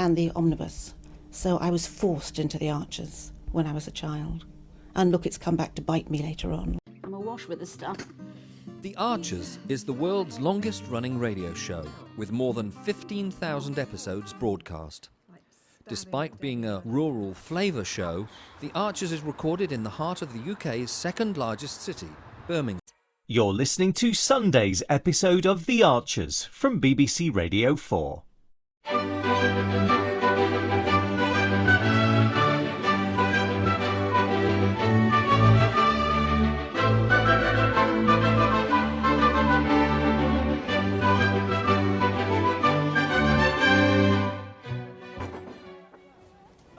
and the omnibus. So I was forced into the Archers when I was a child. And look, it's come back to bite me later on. I'm awash with the stuff. The Archers is the world's longest-running radio show, with more than 15,000 episodes broadcast. Despite being a rural flavour show, The Archers is recorded in the heart of the UK's second-largest city, Birmingham. You're listening to Sunday's episode of The Archers from BBC Radio 4.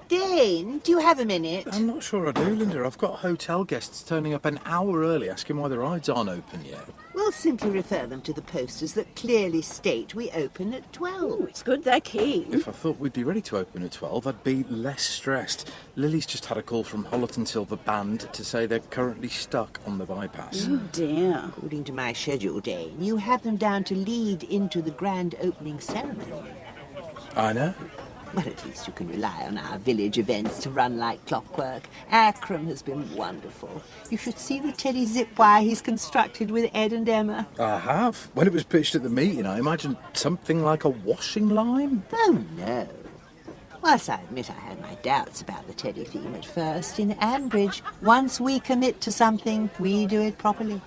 Dane, do you have a minute? I'm not sure I do, Lynda. I've got hotel guests turning up an hour early asking why the rides aren't open yet. We'll simply refer them to the posters that clearly state we open at 12. Oh, it's good they're keen. If I thought we'd be ready to open at 12, I'd be less stressed. Lily's just had a call from Hollerton Silver Band to say they're currently stuck on the bypass. Oh dear. According to my schedule, Dane, you have them down to lead into the grand opening ceremony. I know. Well, at least you can rely on our village events to run like clockwork. Akram has been wonderful. You should see the teddy zip wire he's constructed with Ed and Emma. I have. When it was pitched at the meeting, I imagined something like a washing line. Oh, no. Whilst I admit I had my doubts about the teddy theme at first, in Ambridge, once we commit to something, we do it properly.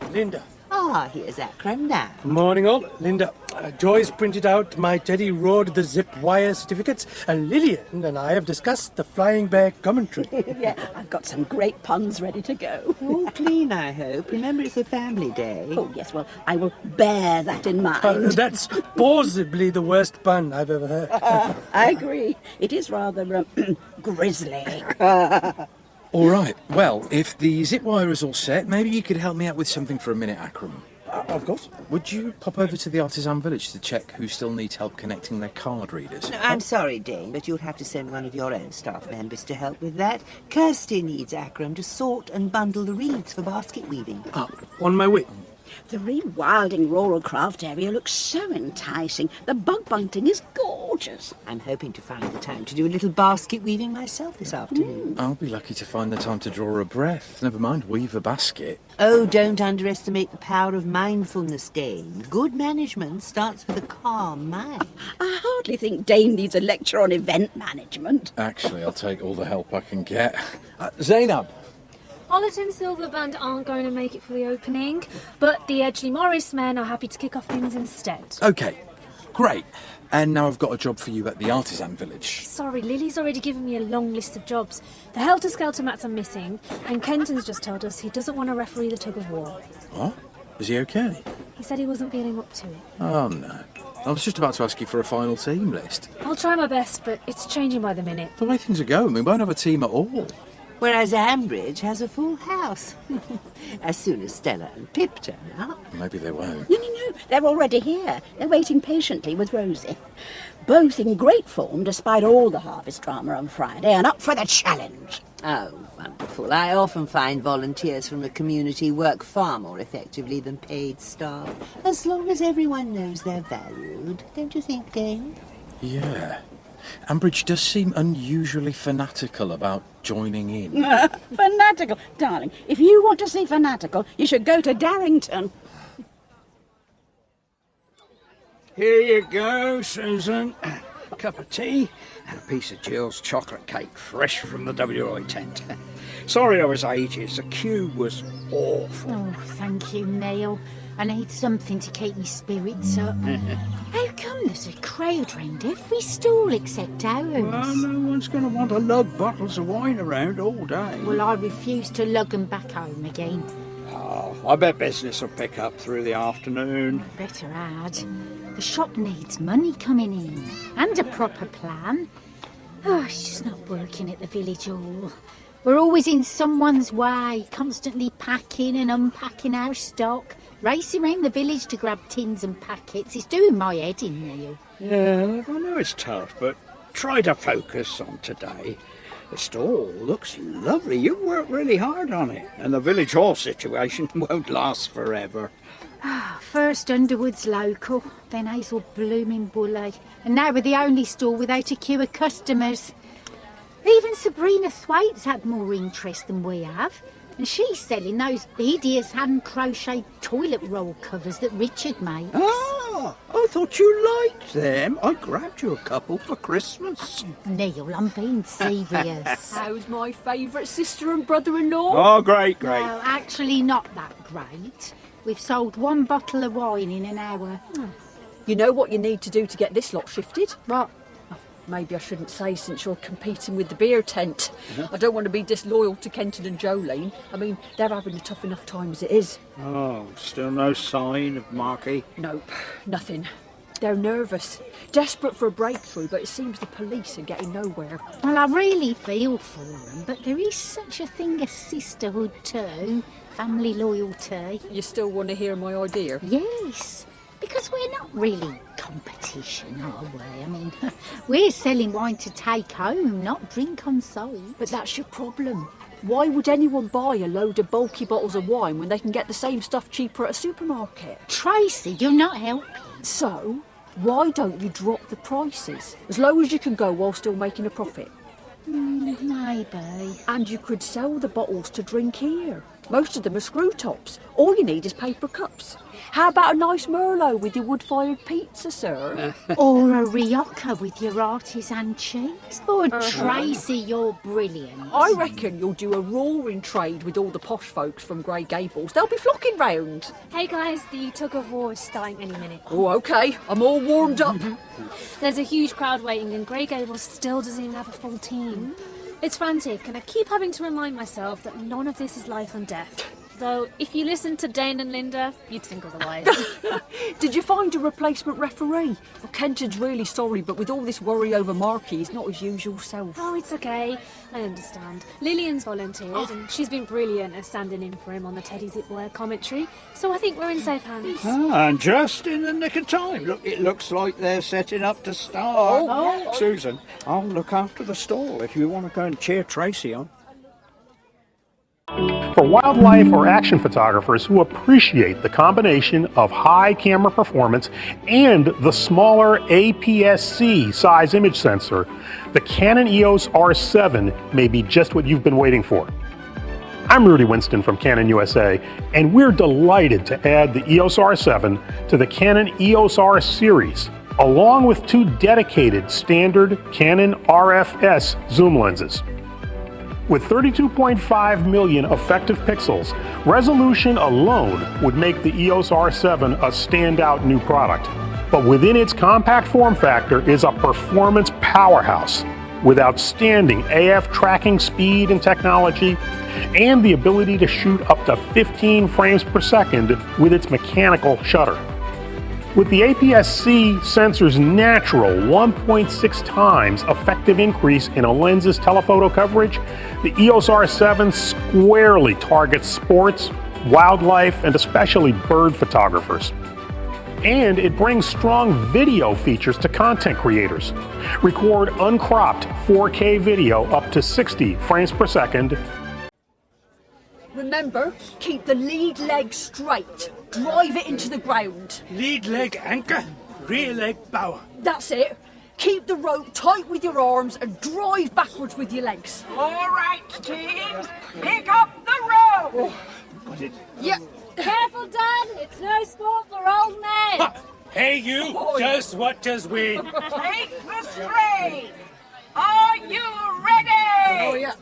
Lynda. Ah, here's Akram now. Good morning, all. Lynda, Joyce printed out my Teddy Road the zip wire certificates, and Lilian and I have discussed the Flying Bear commentary. Yeah, I've got some great puns ready to go. All clean, I hope. Remember, it's a family day. Oh, yes, well, I will bear that in mind. That's possibly the worst pun I've ever heard. I agree. It is rather grisly. All right. Well, if the zip wire is all set, maybe you could help me out with something for a minute, Akram. Of course. Would you pop over to the artisan village to check who still needs help connecting their card readers? No, I'm sorry, Dane, but you'll have to send one of your own staff members to help with that. Kirsty needs Akram to sort and bundle the reeds for basket weaving. On my way. The rewilding rural craft area looks so enticing. The bug bunting is gorgeous. I'm hoping to find the time to do a little basket weaving myself this afternoon. I'll be lucky to find the time to draw a breath. Never mind weave a basket. Oh, don't underestimate the power of mindfulness, Dane. Good management starts with a calm mind. I hardly think Dane needs a lecture on event management. Actually, I'll take all the help I can get. Zainab. Hollerton Silver Band aren't going to make it for the opening, but the Edgley Morris men are happy to kick off things instead. OK, great. And now I've got a job for you at the artisan village. Sorry, Lily's already given me a long list of jobs. The helter-skelter mats are missing, and Kenton's just told us he doesn't want to referee the tug of war. What? Is he OK? He said he wasn't feeling up to it. Oh, no. I was just about to ask you for a final team list. I'll try my best, but it's changing by the minute. The way things are going, we won't have a team at all. Whereas Ambridge has a full house. As soon as Stella and Pip turn up. Maybe they won't. No, they're already here. They're waiting patiently with Rosie. Both in great form despite all the harvest drama on Friday and up for the challenge. Oh, wonderful. I often find volunteers from the community work far more effectively than paid staff. As long as everyone knows they're valued. Don't you think, Dane? Yeah. Ambridge does seem unusually fanatical about joining in. Fanatical. Darling, if you want to see fanatical, you should go to Darrington. Here you go, Susan. A cup of tea and a piece of Jill's chocolate cake, fresh from the WI tent. Sorry I was ages. The queue was awful. Oh, thank you, Neil. I need something to keep my spirits up. How come there's a crowd round every stall except ours? Well, no one's going to want to lug bottles of wine around all day. Well, I refuse to lug them back home again. Oh, I bet business will pick up through the afternoon. Better add. The shop needs money coming in and a proper plan. Oh, it's just not working at the village hall. We're always in someone's way, constantly packing and unpacking our stock, racing around the village to grab tins and packets. It's doing my head in, Neil. Yeah, I know it's tough, but try to focus on today. The stall looks lovely. You worked really hard on it, and the village hall situation won't last forever. First Underwood's local, then Hazel blooming Bully, and now we're the only store without a queue of customers. Even Sabrina Thwaites had more interest than we have, and she's selling those hideous hand-crocheted toilet roll covers that Richard makes. Ah, I thought you liked them. I grabbed you a couple for Christmas. Neil, I'm being serious. How's my favourite sister and brother-in-law? Oh, great. No, actually not that great. We've sold 1 bottle of wine in an hour. You know what you need to do to get this lot shifted? What? Maybe I shouldn't say since you're competing with the beer tent. I don't want to be disloyal to Kenton and Jolene. I mean, they're having a tough enough time as it is. Oh, still no sign of Marky? Nope, nothing. They're nervous, desperate for a breakthrough, but it seems the police are getting nowhere. Well, I really feel for them, but there is such a thing as sisterhood too. Family loyalty. You still want to hear my idea? Yes, because we're not really competition, are we? I mean, we're selling wine to take home, not drink on site. But that's your problem. Why would anyone buy a load of bulky bottles of wine when they can get the same stuff cheaper at a supermarket? Tracy, you're not helping. So, why don't you drop the prices? As low as you can go while still making a profit. Maybe. And you could sell the bottles to drink here. Most of them are screw tops. All you need is paper cups. How about a nice Merlot with your wood-fired pizza, sir? Or a Rioja with your artisan cheese. Poor Tracy, you're brilliant. I reckon you'll do a roaring trade with all the posh folks from Grey Gables. They'll be flocking round. Hey guys, the tug of war is starting any minute. Oh, OK. I'm all warmed up. There's a huge crowd waiting and Grey Gables still doesn't even have a full team. It's frantic and I keep having to remind myself that none of this is life and death. Though, if you listen to Dane and Lynda, you'd think otherwise. Did you find a replacement referee? Well, Kenton's really sorry, but with all this worry over Marky, he's not his usual self. Oh, it's okay. I understand. Lilian's volunteered, and she's been brilliant at standing in for him on the Teddy Zipwire commentary, so I think we're in safe hands. Ah, and just in the nick of time. Look, it looks like they're setting up to start. Oh. Susan, I'll look after the stall if you want to go and cheer Tracy on. For wildlife or action photographers who appreciate the combination of high camera performance and the smaller APS-C size image sensor, the Canon EOS R7 may be just what you've been waiting for. I'm Rudy Winston from Canon USA, and we're delighted to add the EOS R7 to the Canon EOS R series, along with 2 dedicated standard Canon RFS zoom lenses. With 32.5 million effective pixels, resolution alone would make the EOS R7 a standout new product. But within its compact form factor is a performance powerhouse with outstanding AF tracking speed and technology, and the ability to shoot up to 15 frames per second with its mechanical shutter. With the APS-C sensor's natural 1.6 times effective increase in a lens's telephoto coverage, the EOS R7 squarely targets sports, wildlife, and especially bird photographers. And it brings strong video features to content creators. Record uncropped 4K video up to 60 frames per second. Remember, keep the lead leg straight. Drive it into the ground. Lead leg anchor, rear leg bower. That's it. Keep the rope tight with your arms and drive backwards with your legs. All right, teams, pick up the rope. Yeah. Careful, Dad. It's no sport for old men. Ha! Hey, you, just watch us win. Take the strain. Are you ready? Oh, yeah.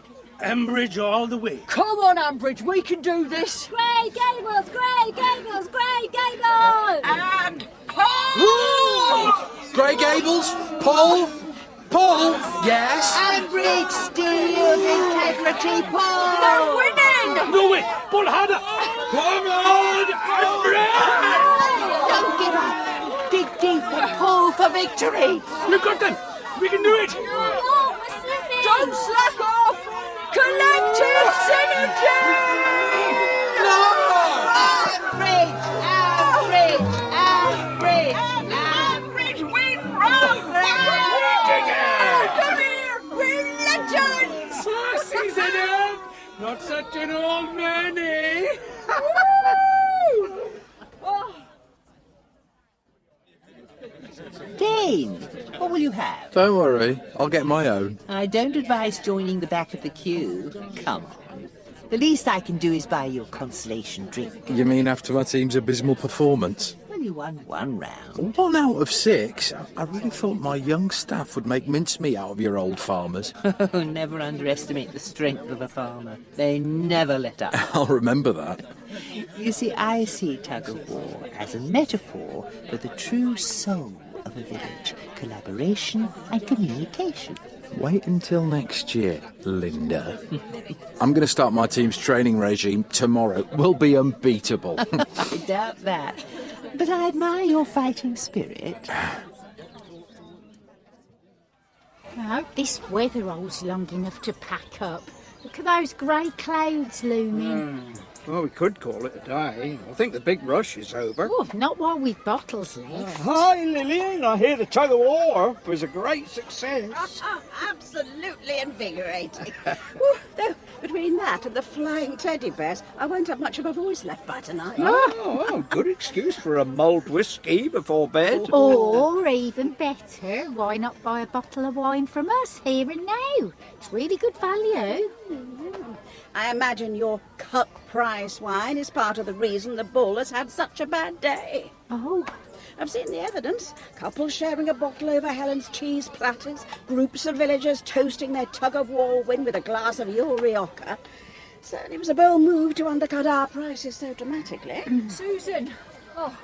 Ambridge all the way. Come on, Ambridge, we can do this. Grey Gables, Grey Gables, Grey Gables. And pull! Grey Gables, pull, yes. Ambridge, steal of integrity, Paul! They're winning! No way, pull harder. Come on, Ambridge! Don't give up. Dig deep and pull for victory. Look at them. We can do it. Oh, we're slipping. Don't slack off! Collective synergy! No! Ambridge, Ambridge, Ambridge, Ambridge win round Come here! We're legends! Season up. Not such an old man, eh? Oh, Dane, what will you have? Don't worry, I'll get my own. I don't advise joining the back of the queue. Come on. The least I can do is buy you a consolation drink. You mean after my team's abysmal performance? Well, you won one round. 1 out of 6? I really thought my young staff would make mincemeat out of your old farmers. Never underestimate the strength of a farmer. They never let up. I'll remember that. You see, I see tug-of-war as a metaphor for the true soul of a village. Collaboration and communication. Wait until next year, Lynda. I'm going to start my team's training regime tomorrow. We'll be unbeatable. I doubt that. But I admire your fighting spirit. I hope this weather holds long enough to pack up. Look at those grey clouds looming. Well, we could call it a day. I think the big rush is over. Oh, not while we've bottles left. Hi, Lilian. I hear the tug-of-war was a great success. Absolutely invigorating. Though, between that and the flying teddy bears, I won't have much of a voice left by tonight. Oh, good excuse for a mulled whiskey before bed. Or even better, why not buy a bottle of wine from us here and now? It's really good value. I imagine your cut price wine is part of the reason the bull has had such a bad day. Oh. I've seen the evidence. Couples sharing a bottle over Helen's cheese platters, groups of villagers toasting their tug-of-war win with a glass of Eureka. Certainly was a bold move to undercut our prices so dramatically. Susan! Oh,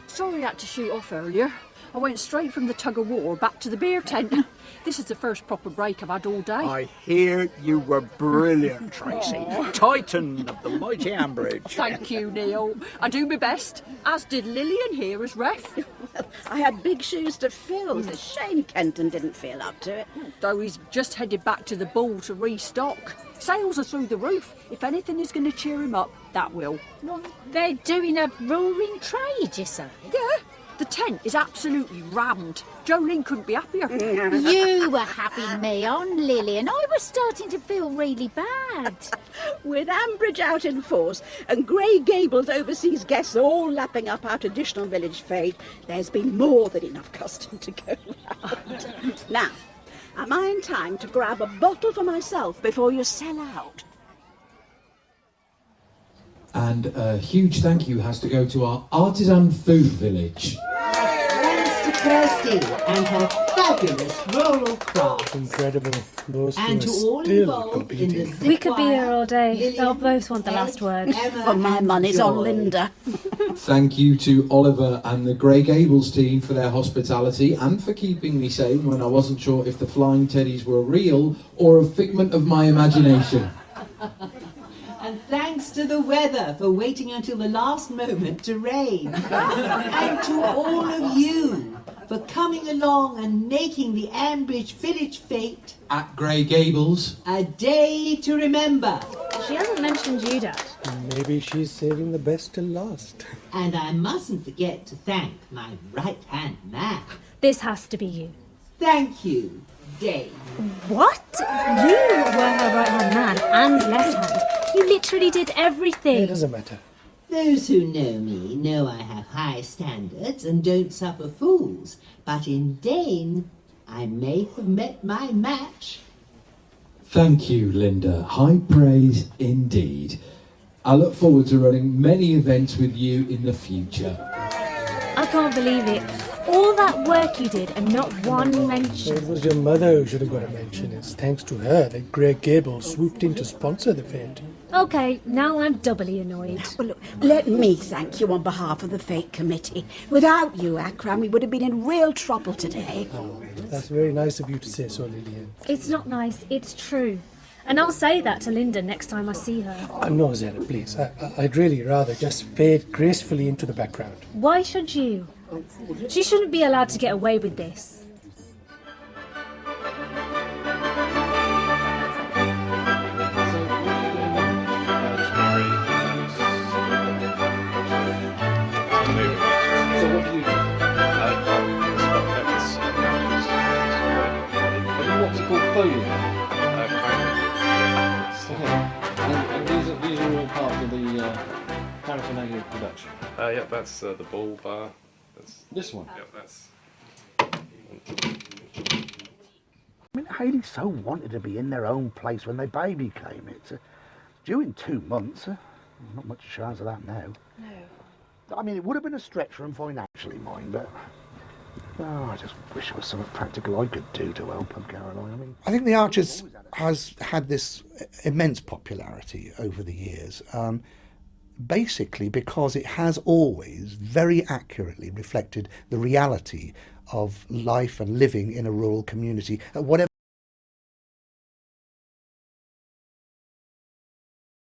sorry I had to shoot off earlier. I went straight from the tug-of-war back to the beer tent. This is the first proper break I've had all day. I hear you were brilliant, Tracy. Titan of the mighty Ambridge. Thank you, Neil. I do my best, as did Lilian here as ref. Well, I had big shoes to fill. It's a shame Kenton didn't feel up to it. Though he's just headed back to the Bull to restock. Sales are through the roof. If anything is going to cheer him up, that will. Well, they're doing a roaring trade, you say? Yeah. The tent is absolutely rammed. Jolene couldn't be happier. You were having me on, Lilian. I was starting to feel really bad. With Ambridge out in force and Grey Gables overseas guests all lapping up our traditional village fete, there's been more than enough custom to go round. Now, am I in time to grab a bottle for myself before you sell out? And a huge thank you has to go to our artisan food village. Thanks to Tracy and her fabulous rural craft. Incredible. Those two And are to all still involved competing. in the We could be here all day. They'll both want the last word. Well, my money's on Lynda. Thank you to Oliver and the Grey Gables team for their hospitality and for keeping me sane when I wasn't sure if the flying teddies were real or a figment of my imagination. And thanks to the weather for waiting until the last moment to rain. And to all of you for coming along and making the Ambridge Village Fete At Grey Gables. a day to remember. She hasn't mentioned you, Dad. Maybe she's saving the best till last. And I mustn't forget to thank my right-hand man. This has to be you. Thank you, Dane. What? You were her right-hand man and left-hand. You literally did everything. It doesn't matter. Those who know me know I have high standards and don't suffer fools. But in Dane, I may have met my match. Thank you, Lynda. High praise indeed. I look forward to running many events with you in the future. I can't believe it. All that work you did and not one mention. It was your mother who should have got a mention. It's thanks to her that Grey Gables swooped in to sponsor the fete. Okay, now I'm doubly annoyed. Well, look, let me thank you on behalf of the fete committee. Without you, Akram, we would have been in real trouble today. Oh, that's very nice of you to say so, Lilian. It's not nice, it's true. And I'll say that to Lynda next time I see her. No, Zena, please. I'd really rather just fade gracefully into the background. Why should you? She shouldn't be allowed to get away with this. So what do you do? What's it called? Foley? And these are all part of the paraphernalia production? Yep, that's the bull bar. That's this one? Yep, that's I mean, Hayley so wanted to be in their own place when their baby came. It's due in 2 months. Not much chance of that now. No. I mean, it would have been a stretch for them financially, mind, but I just wish there was something practical I could do to help them, Caroline. I mean, I think The Archers has had this immense popularity over the years, basically because it has always very accurately reflected the reality of life and living in a rural community at whatever